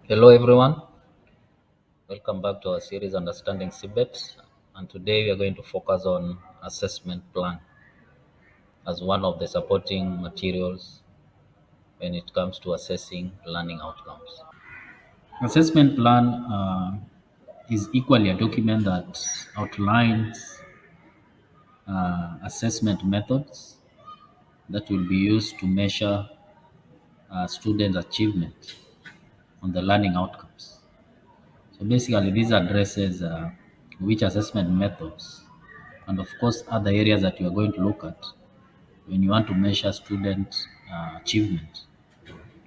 Hello everyone, welcome back to our series Understanding CBET, and today we are going to focus on assessment plan as one of the supporting materials when it comes to assessing learning outcomes. Assessment plan is equally a document that outlines assessment methods that will be used to measure student achievement on the learning outcomes. So basically, this addresses which assessment methods and of course other areas that you are going to look at when you want to measure student achievement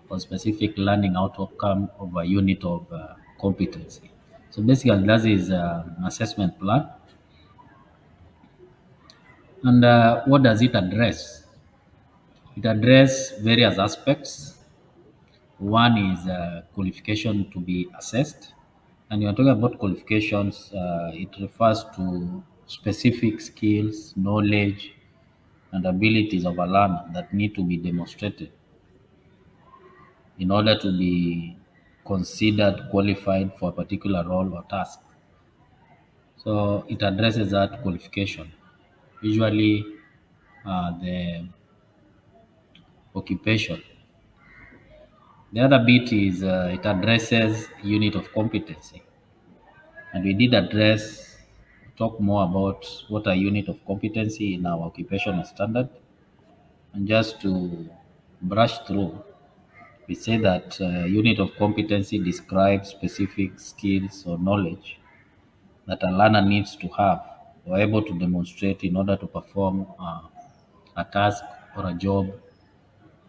or specific learning outcome of a unit of competency. So basically, that is an assessment plan. And what does it address? It addresses various aspects. One is qualification to be assessed. And you're talking about qualifications, it refers to specific skills, knowledge, and abilities of a learner that need to be demonstrated in order to be considered qualified for a particular role or task. So it addresses that qualification, usually the occupation. The other bit is it addresses unit of competency. And we did talk more about what a unit of competency in our occupational standard. And just to brush through, we say that unit of competency describes specific skills or knowledge that a learner needs to have or able to demonstrate in order to perform a task or a job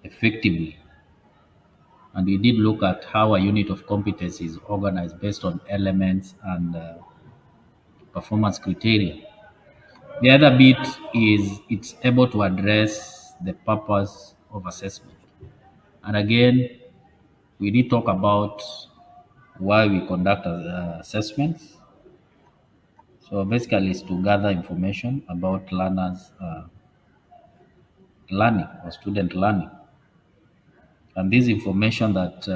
effectively. And we did look at how a unit of competency is organized based on elements and performance criteria. The other bit is it's able to address the purpose of assessment. And again, we did talk about why we conduct assessments. So basically, it's to gather information about learners' learning or student learning. And this information that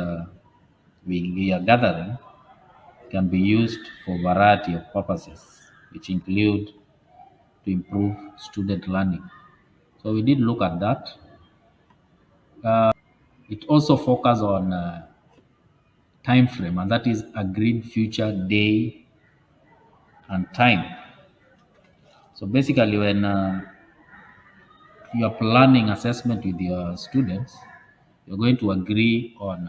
we are gathering can be used for a variety of purposes, which include to improve student learning. So we did look at that. It also focuses on time frame, and that is agreed future day and time. So basically, when you are planning assessment with your students, you're going to agree on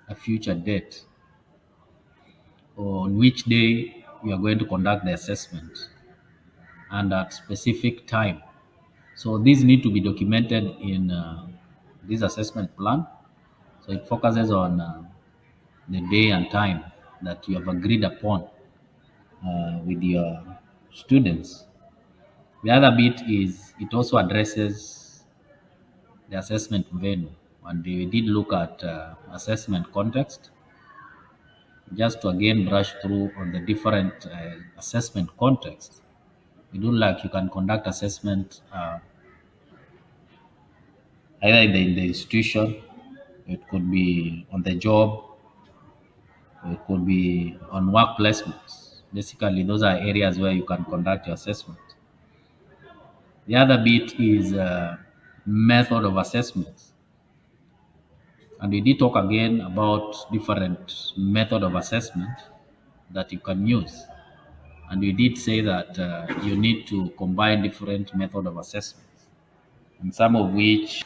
a future date on which day you are going to conduct the assessment and at specific time. So these need to be documented in this assessment plan. So it focuses on the day and time that you have agreed upon with your students. The other bit is it also addresses the assessment venue, and we did look at assessment context just to again brush through on the different assessment contexts. We do like you can conduct assessment either in the institution, it could be on the job, it could be on work placements. Basically, those are areas where you can conduct your assessment. The other bit is method of assessments. And we did talk again about different method of assessment that you can use. And we did say that you need to combine different method of assessments, and some of which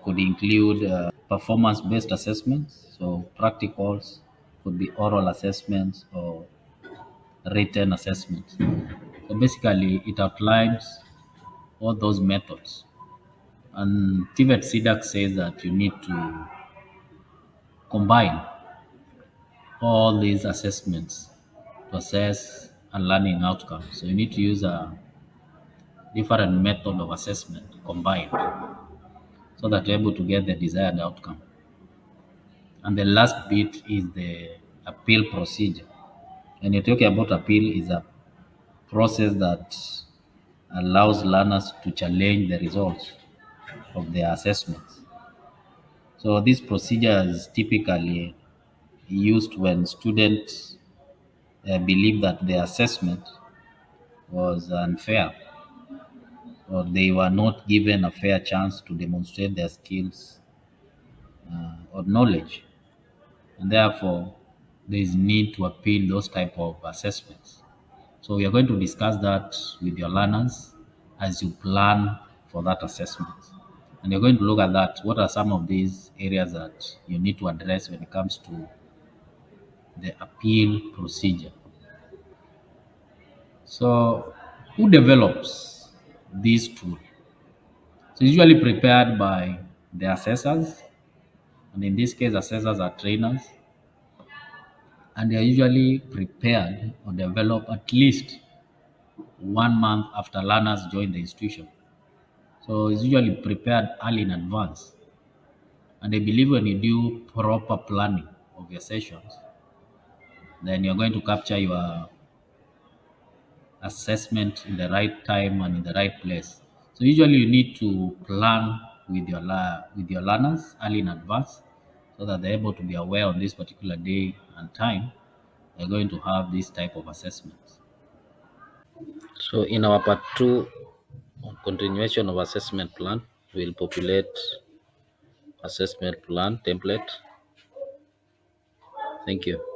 could include performance-based assessments, so practicals, could be oral assessments or written assessments. So basically, it outlines all those methods. And TVET CDAC says that you need to combine all these assessments to assess a learning outcome. So you need to use a different method of assessment combined so that you're able to get the desired outcome. And the last bit is the appeal procedure. When you're talking about appeal, is a process that allows learners to challenge the results of their assessments. So this procedure is typically used when students believed that the assessment was unfair or they were not given a fair chance to demonstrate their skills or knowledge. And therefore, there is need to appeal those type of assessments. So we are going to discuss that with your learners as you plan for that assessment. And you're going to look at that. What are some of these areas that you need to address when it comes to the appeal procedure? So, who develops this tool? So, it's usually prepared by the assessors, and in this case, assessors are trainers, and they are usually prepared or developed at least 1 month after learners join the institution. So, it's usually prepared early in advance, and they believe when you do proper planning of your sessions, then you're going to capture your assessment in the right time and in the right place. So usually you need to plan with your learners early in advance so that they're able to be aware on this particular day and time they're going to have this type of assessments. So in our part two on continuation of assessment plan, we'll populate assessment plan template. Thank you.